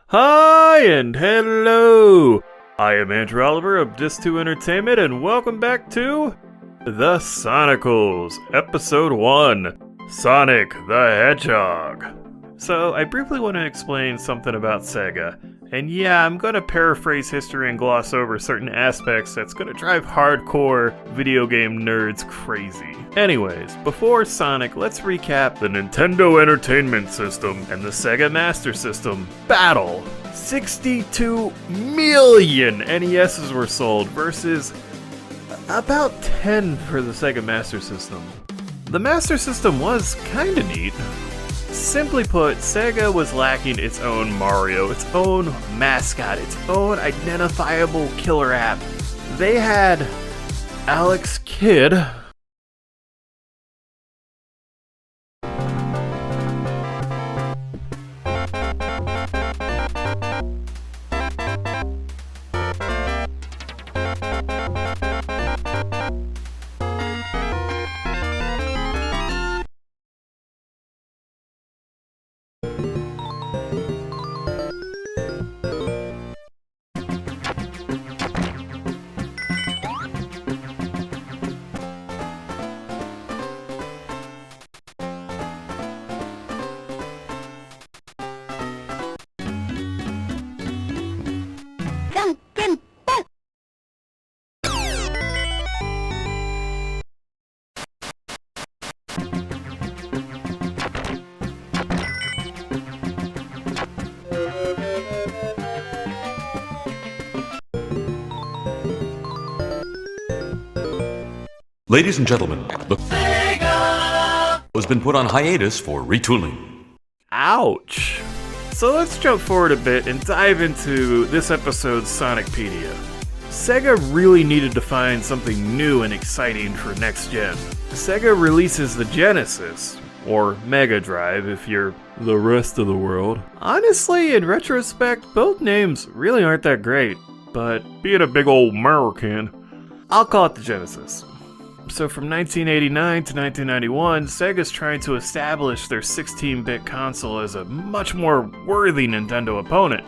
Hi and hello! I am Andrew Oliver of Dis2 Entertainment and welcome back to The Sonicles, Episode 1, Sonic the Hedgehog. So, I briefly want to explain something about Sega. And yeah, I'm going to paraphrase history and gloss over certain aspects that's going to drive hardcore video game nerds crazy. Anyways, before Sonic, let's recap the Nintendo Entertainment System and the Sega Master System battle. 62 million NESs were sold versus about 10 for the Sega Master System. The Master System was kinda neat. Simply put, Sega was lacking its own Mario, its own mascot, its own identifiable killer app. They had Alex Kidd, Ladies and gentlemen, the Sega has been put on hiatus for retooling. Ouch. So let's jump forward a bit and dive into this episode's Sonicpedia. Sega really needed to find something new and exciting for next gen. Sega releases the Genesis, or Mega Drive if you're the rest of the world. Honestly, in retrospect, both names really aren't that great, but being a big old American, I'll call it the Genesis. So from 1989 to 1991, Sega's trying to establish their 16-bit console as a much more worthy Nintendo opponent.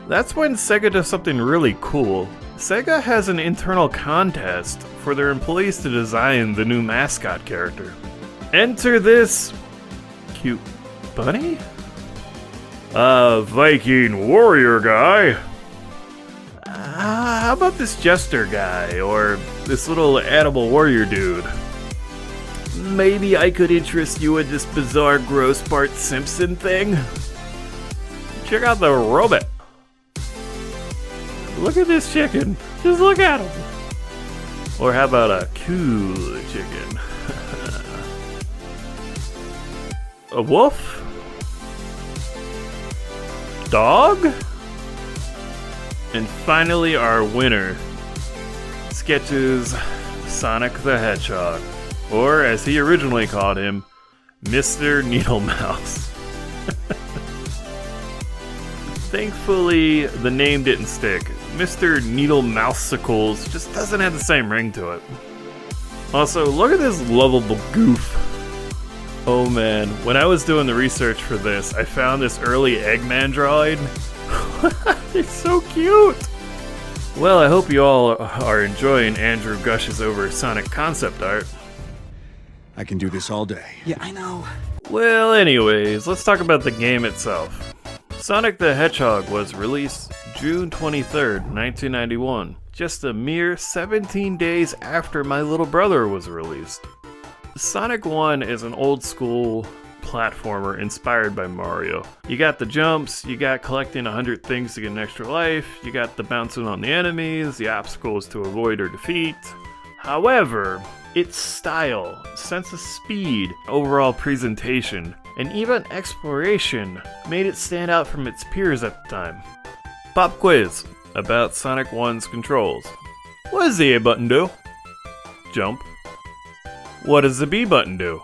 That's when Sega does something really cool. Sega has an internal contest for their employees to design the new mascot character. Enter this cute bunny? Viking warrior guy. How about this jester guy, or this little animal warrior dude? Maybe I could interest you in this bizarre gross Bart Simpson thing? Check out the robot. Look at this chicken. Just look at him. Or how about a cool chicken? A wolf? Dog? And finally, our winner, Sketch's Sonic the Hedgehog, or as he originally called him, Mr. Needlemouse. Thankfully, the name didn't stick. Mr. Needlemousicles just doesn't have the same ring to it. Also, look at this lovable goof. Oh man, when I was doing the research for this, I found this early Eggman droid. It's so cute! Well, I hope you all are enjoying Andrew gushes over Sonic concept art. I can do this all day. Yeah, I know. Well, anyways, let's talk about the game itself. Sonic the Hedgehog was released June 23rd, 1991, just a mere 17 days after my little brother was released. Sonic 1 is an old school platformer inspired by Mario. You got the jumps, you got collecting 100 things to get an extra life, you got the bouncing on the enemies, the obstacles to avoid or defeat. However, its style, sense of speed, overall presentation, and even exploration made it stand out from its peers at the time. Pop quiz about Sonic 1's controls. What does the A button do? Jump. What does the B button do?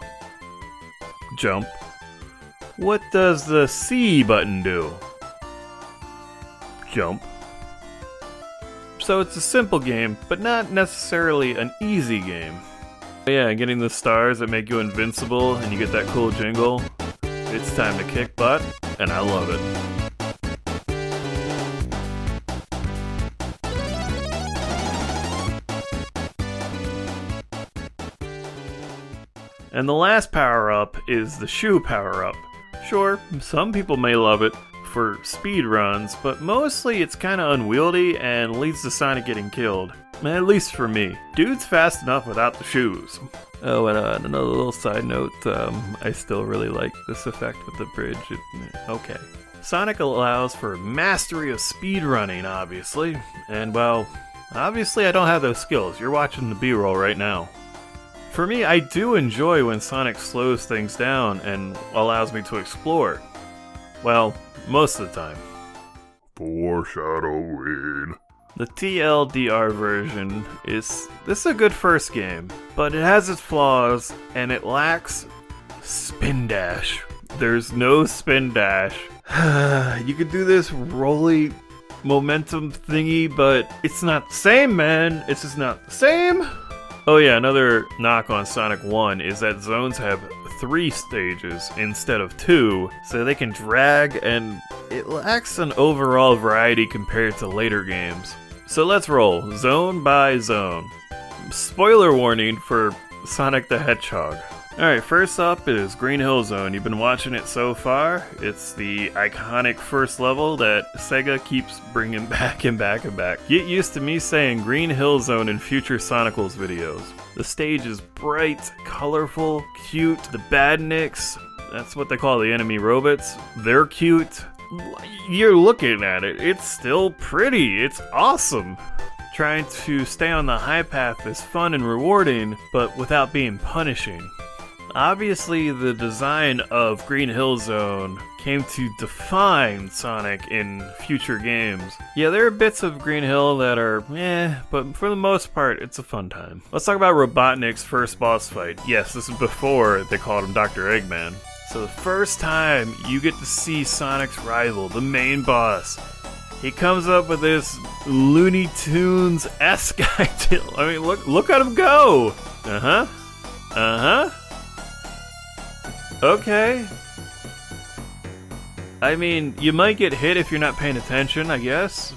Jump. What does the C button do? Jump. So it's a simple game, but not necessarily an easy game. Yeah, getting the stars that make you invincible and you get that cool jingle. It's time to kick butt, and I love it. And the last power-up is the shoe power-up. Sure, some people may love it for speed runs, but mostly it's kinda unwieldy and leads to Sonic getting killed. At least for me. Dude's fast enough without the shoes. Oh, and another little side note, I still really like this effect with the bridge. Okay. Sonic allows for mastery of speedrunning, obviously. And, well, obviously I don't have those skills. You're watching the B-roll right now. For me, I do enjoy when Sonic slows things down and allows me to explore. Well, most of the time. Foreshadowing. The TLDR version this is a good first game, but it has its flaws and it lacks spin dash. There's no spin dash. You could do this rolly momentum thingy, but it's not the same, man. It's just not the same. Oh yeah, another knock on Sonic 1 is that zones have 3 stages instead of 2, so they can drag, and it lacks an overall variety compared to later games. So let's roll, zone by zone. Spoiler warning for Sonic the Hedgehog. Alright, first up is Green Hill Zone. You've been watching it so far. It's the iconic first level that Sega keeps bringing back and back and back. Get used to me saying Green Hill Zone in future Sonicles videos. The stage is bright, colorful, cute. The badniks, that's what they call the enemy robots, they're cute. You're looking at it, it's still pretty, it's awesome. Trying to stay on the high path is fun and rewarding, but without being punishing. Obviously, the design of Green Hill Zone came to define Sonic in future games. Yeah, there are bits of Green Hill that are but for the most part, it's a fun time. Let's talk about Robotnik's first boss fight. Yes, this is before they called him Dr. Eggman. So the first time you get to see Sonic's rival, the main boss, he comes up with this Looney Tunes-esque idea. I mean, look at him go! Okay. I mean, you might get hit if you're not paying attention, I guess.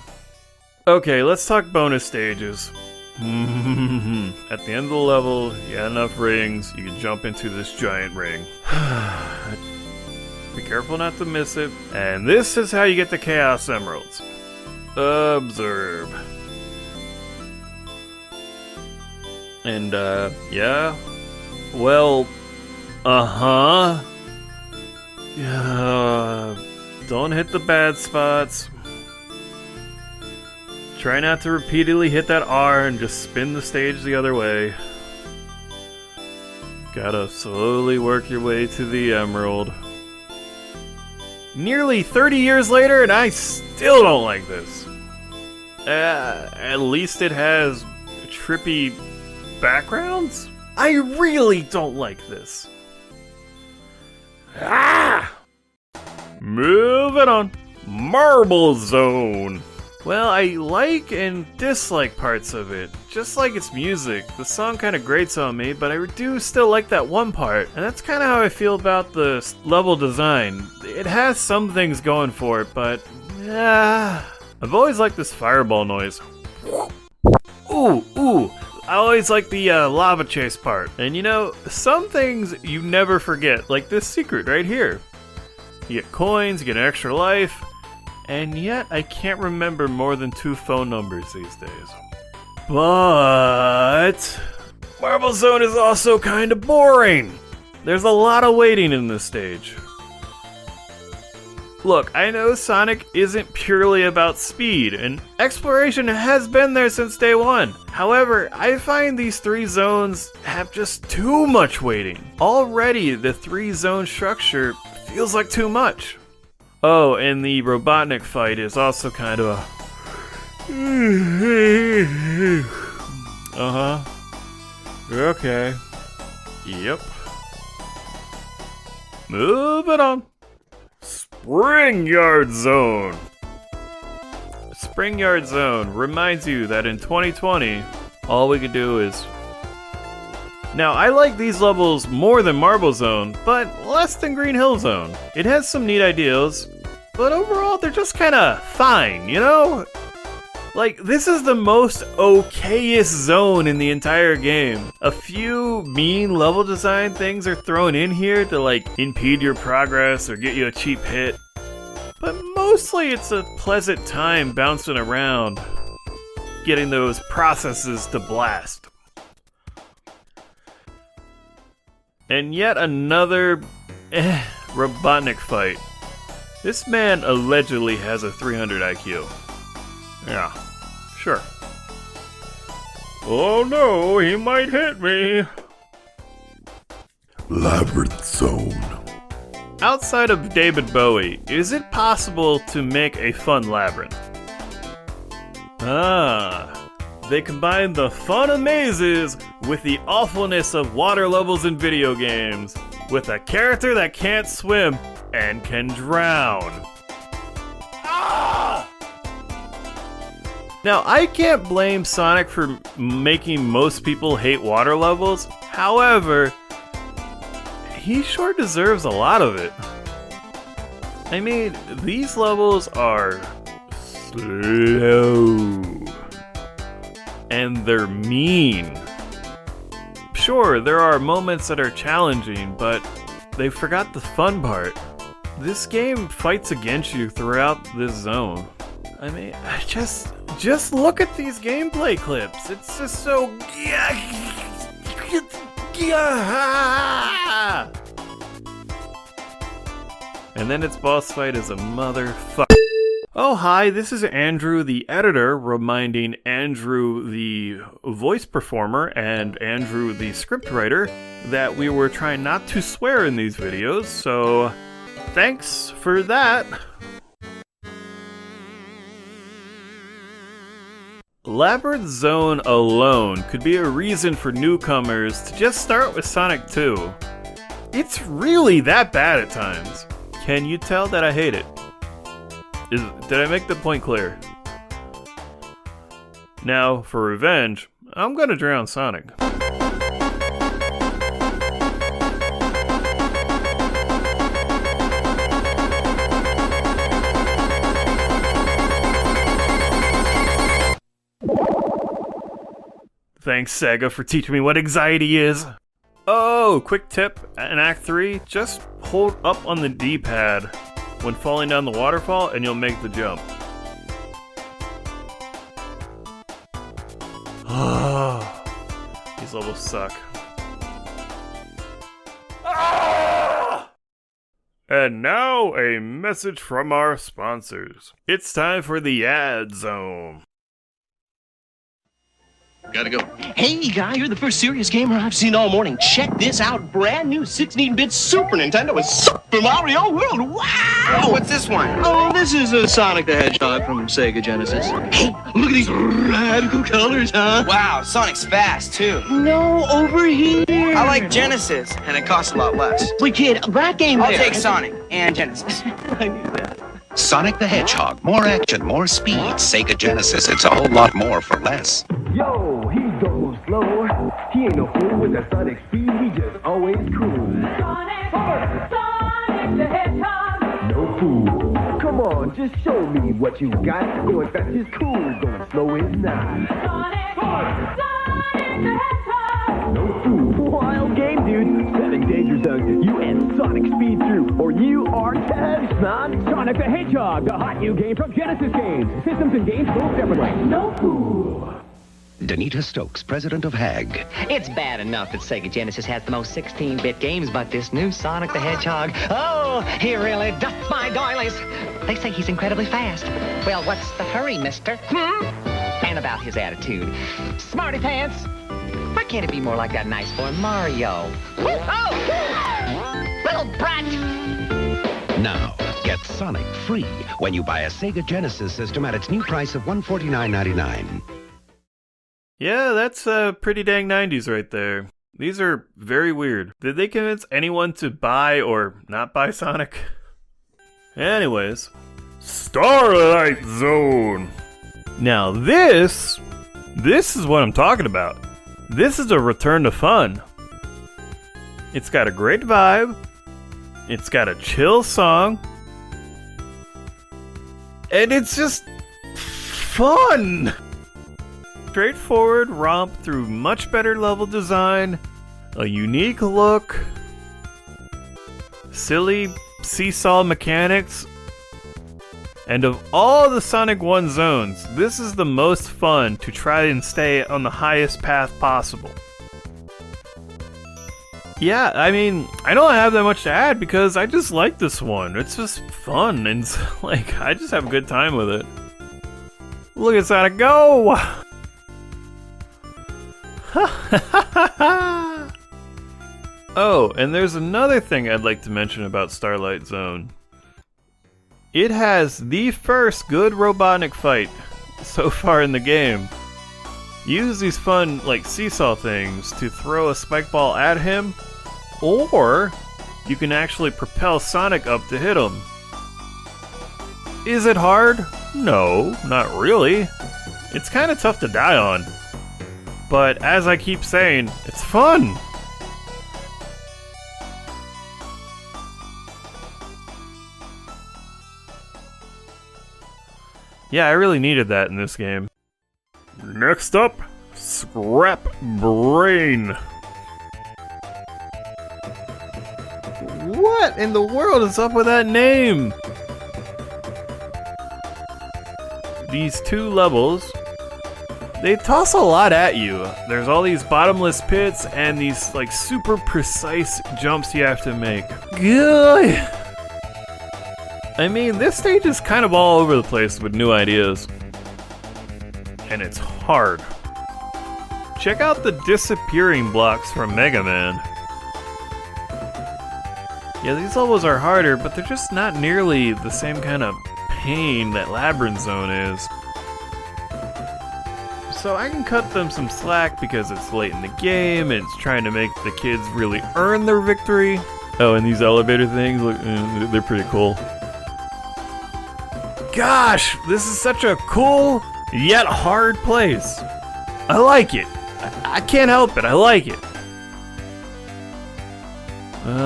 Okay, let's talk bonus stages. At the end of the level, you had enough rings, you can jump into this giant ring. Be careful not to miss it. And this is how you get the Chaos Emeralds. Observe. And, yeah. Well, yeah. Don't hit the bad spots. Try not to repeatedly hit that R and just spin the stage the other way. Gotta slowly work your way to the emerald. Nearly 30 years later and I still don't like this. At least it has trippy backgrounds? I really don't like this. Moving on. Marble Zone. Well, I like and dislike parts of it. Just like its music, the song kinda grates on me, but I do still like that one part. And that's kinda how I feel about the level design. It has some things going for it, but I've always liked this fireball noise. Ooh. I always like the lava chase part. And you know, some things you never forget, like this secret right here. You get coins, you get an extra life, and yet I can't remember more than 2 phone numbers these days. But Marble Zone is also kinda boring. There's a lot of waiting in this stage. Look, I know Sonic isn't purely about speed, and exploration has been there since day one. However, I find these 3 zones have just too much waiting. Already, the 3-zone structure feels like too much. Oh, and the Robotnik fight is also kind of a... Okay. Yep. Moving on. Spring Yard Zone. Spring Yard Zone reminds you that in 2020, all we could do is Now, I like these levels more than Marble Zone, but less than Green Hill Zone. It has some neat ideas, but overall they're just kinda fine, you know? Like, this is the most okayest zone in the entire game. A few mean level design things are thrown in here to like impede your progress or get you a cheap hit. But mostly it's a pleasant time bouncing around, getting those processes to blast. And yet another Robotnik fight. This man allegedly has a 300 IQ. Yeah, sure. Oh no, he might hit me. Labyrinth Zone. Outside of David Bowie, is it possible to make a fun labyrinth? They combine the fun of mazes with the awfulness of water levels in video games, with a character that can't swim and can drown. Now, I can't blame Sonic for making most people hate water levels. However, he sure deserves a lot of it. I mean, these levels are slow. And they're mean. Sure, there are moments that are challenging, but they forgot the fun part. This game fights against you throughout this zone. I mean, just look at these gameplay clips. It's just so... And then its boss fight is a motherfucker. Oh hi, this is Andrew the editor reminding Andrew the voice performer and Andrew the scriptwriter that we were trying not to swear in these videos, so thanks for that. Labyrinth Zone alone could be a reason for newcomers to just start with Sonic 2. It's really that bad at times. Can you tell that I hate it? Did I make the point clear? Now, for revenge, I'm gonna drown Sonic. Thanks, Sega, for teaching me what anxiety is. Oh, quick tip, in Act 3, just hold up on the D-pad when falling down the waterfall and you'll make the jump. These levels suck. And now, a message from our sponsors. It's time for the ad zone. Gotta go. Hey, guy, you're the first serious gamer I've seen all morning. Check this out. Brand new 16-bit Super Nintendo with Super Mario World. Wow! Oh, what's this one? Oh, this is a Sonic the Hedgehog from Sega Genesis. Hey, look at these radical colors, huh? Wow, Sonic's fast, too. No, over here. I like Genesis, and it costs a lot less. Wait, kid, that game I'll there. take Sonic and Genesis. I knew that. Sonic the Hedgehog. More action, more speed. Sega Genesis. It's a whole lot more for less. Yo, he goes slow. He ain't no fool with the Sonic speed. He just always cool. Sonic the Hedgehog. No fool. Come on, just show me what you got. Going fast is cool. Going slow is not. Sonic the Hedgehog. No fool. Wild game, dude. 7 danger zones. You and Sonic speed through, or you are toast, man. Sonic the Hedgehog, the hot new game from Genesis Games. Systems and games move differently. No fool. Danita Stokes, president of HAG. It's bad enough that Sega Genesis has the most 16-bit games, but this new Sonic the Hedgehog, oh, he really doth my doilies. They say he's incredibly fast. Well, what's the hurry, mister? And about his attitude. Smarty pants. Why can't it be more like that nice boy Mario? Oh! Little brat! Now, get Sonic free when you buy a Sega Genesis system at its new price of $149.99. Yeah, that's pretty dang 90s right there. These are very weird. Did they convince anyone to buy or not buy Sonic? Anyways, Starlight Zone. Now this is what I'm talking about. This is a return to fun. It's got a great vibe. It's got a chill song. And it's just fun! Straightforward romp through much better level design, a unique look, silly seesaw mechanics, and of all the Sonic 1 zones, this is the most fun to try and stay on the highest path possible. Yeah, I mean, I don't have that much to add because I just like this one. It's just fun and like, I just have a good time with it. Look at Sonic go! Oh, and there's another thing I'd like to mention about Starlight Zone. It has the first good Robotnik fight so far in the game. Use these fun, like, seesaw things to throw a spike ball at him, or you can actually propel Sonic up to hit him. Is it hard? No, not really. It's kind of tough to die on. But as I keep saying, it's fun! Yeah, I really needed that in this game. Next up, Scrap Brain. What in the world is up with that name? These two levels, they toss a lot at you. There's all these bottomless pits and these like super precise jumps you have to make. Good. I mean, this stage is kind of all over the place with new ideas. And it's hard. Check out the disappearing blocks from Mega Man. Yeah, these levels are harder, but they're just not nearly the same kind of pain that Labyrinth Zone is. So I can cut them some slack because it's late in the game and it's trying to make the kids really earn their victory. Oh, and these elevator things, look, they're pretty cool. Gosh, this is such a cool yet hard place. I like it. I can't help it. I like it.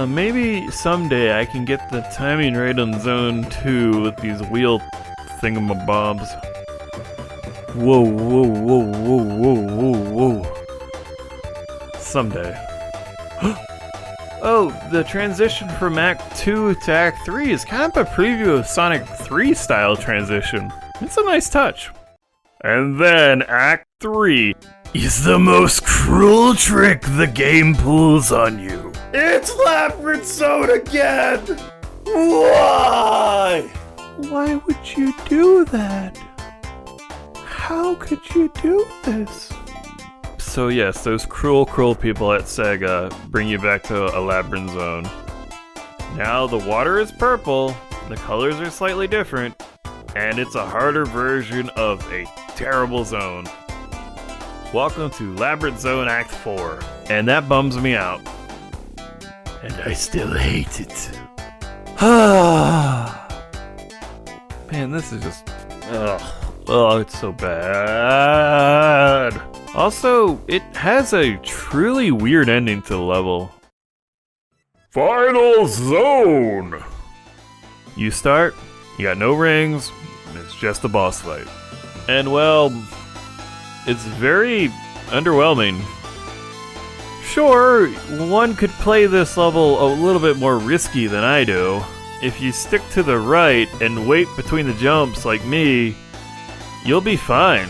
Maybe someday I can get the timing right on Zone 2 with these wheel thingamabobs. Whoa, whoa, whoa, whoa, whoa, whoa, whoa. Someday. Oh, the transition from Act 2 to Act 3 is kind of a preview of Sonic 3 style transition. It's a nice touch. And then Act 3 is the most cruel trick the game pulls on you. It's Labyrinth Zone again! Why? Why would you do that? How could you do this? So yes, those cruel people at Sega bring you back to a Labyrinth Zone. Now the water is purple, the colors are slightly different, and it's a harder version of a terrible zone. Welcome to Labyrinth Zone Act 4, and that bums me out. And I still hate it. Man, this is just... ugh. Oh, it's so bad. Also, it has a truly weird ending to the level. Final Zone! You start, you got no rings, it's just a boss fight. And well, it's very underwhelming. Sure, one could play this level a little bit more risky than I do. If you stick to the right and wait between the jumps like me, you'll be fine.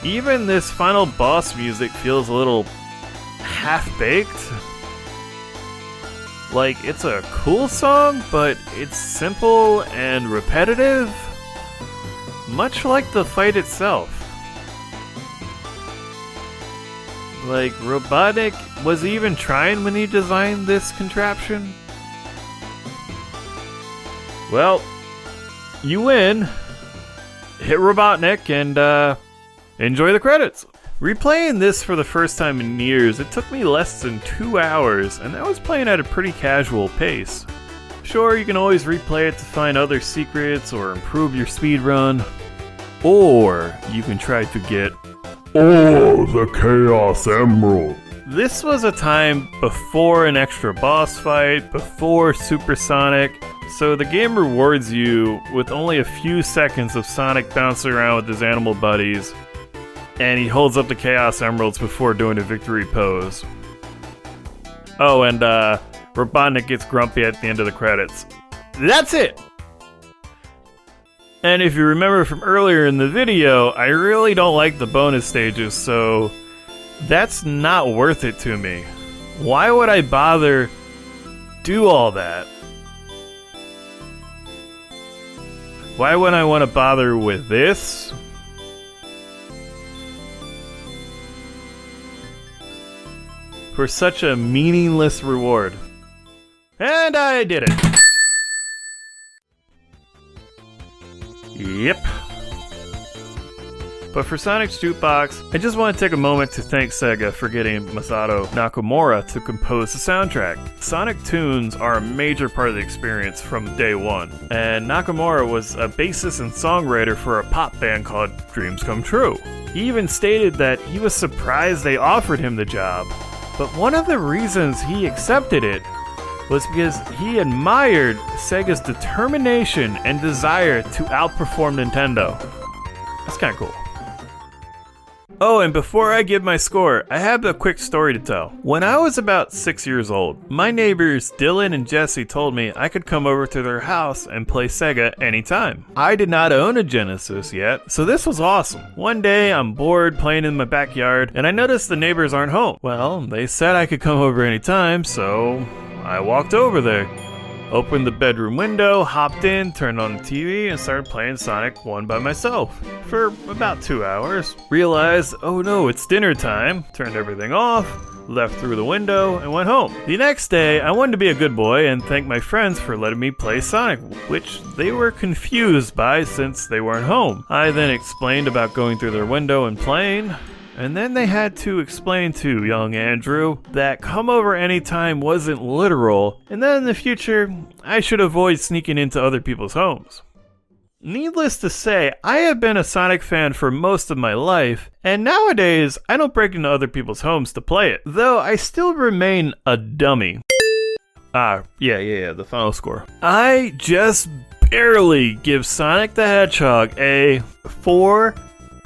Even this final boss music feels a little half-baked. Like, it's a cool song, but it's simple and repetitive, much like the fight itself. Like, Robotnik was even trying when he designed this contraption. Well, you win. Hit Robotnik and enjoy the credits. Replaying this for the first time in years, it took me less than 2 hours, and I was playing at a pretty casual pace. Sure, you can always replay it to find other secrets or improve your speedrun, or you can try to get all the Chaos Emeralds. This was a time before an extra boss fight, before Supersonic, so the game rewards you with only a few seconds of Sonic bouncing around with his animal buddies, and he holds up the Chaos Emeralds before doing a victory pose. Oh, and Robotnik gets grumpy at the end of the credits. That's it! And if you remember from earlier in the video, I really don't like the bonus stages, so that's not worth it to me. Why would I bother do all that? Why would I want to bother with this? For such a meaningless reward. And I did it. Yep. But for Sonic's Jukebox, I just want to take a moment to thank Sega for getting Masato Nakamura to compose the soundtrack. Sonic tunes are a major part of the experience from day one, and Nakamura was a bassist and songwriter for a pop band called Dreams Come True. He even stated that he was surprised they offered him the job, but one of the reasons he accepted it was because he admired Sega's determination and desire to outperform Nintendo. That's kinda cool. Oh, and before I give my score, I have a quick story to tell. When I was about 6 years old, my neighbors Dylan and Jesse told me I could come over to their house and play Sega anytime. I did not own a Genesis yet, so this was awesome. One day, I'm bored playing in my backyard, and I noticed the neighbors aren't home. Well, they said I could come over anytime, so I walked over there. Opened the bedroom window, hopped in, turned on the TV, and started playing Sonic 1 by myself for about 2 hours. Realized, oh no, it's dinner time. Turned everything off, left through the window, and went home. The next day, I wanted to be a good boy and thank my friends for letting me play Sonic, which they were confused by since they weren't home. I then explained about going through their window and playing. And then they had to explain to young Andrew that come over anytime wasn't literal, and that in the future, I should avoid sneaking into other people's homes. Needless to say, I have been a Sonic fan for most of my life, and nowadays, I don't break into other people's homes to play it, though I still remain a dummy. The final score. I just barely give Sonic the Hedgehog a 4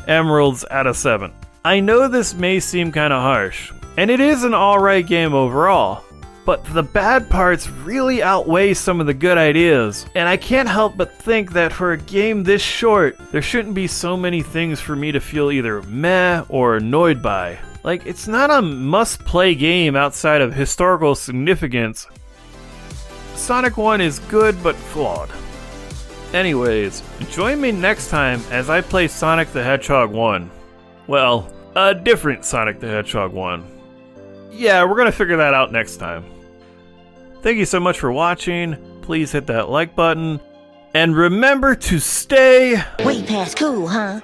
emeralds out of 7. I know this may seem kinda harsh, and it is an alright game overall, but the bad parts really outweigh some of the good ideas, and I can't help but think that for a game this short, there shouldn't be so many things for me to feel either meh or annoyed by. Like, it's not a must-play game outside of historical significance. Sonic 1 is good but flawed. Anyways, join me next time as I play Sonic the Hedgehog 1. Well, a different Sonic the Hedgehog 1. Yeah, we're gonna figure that out next time. Thank you so much for watching. Please hit that like button. And remember to stay way past cool, huh?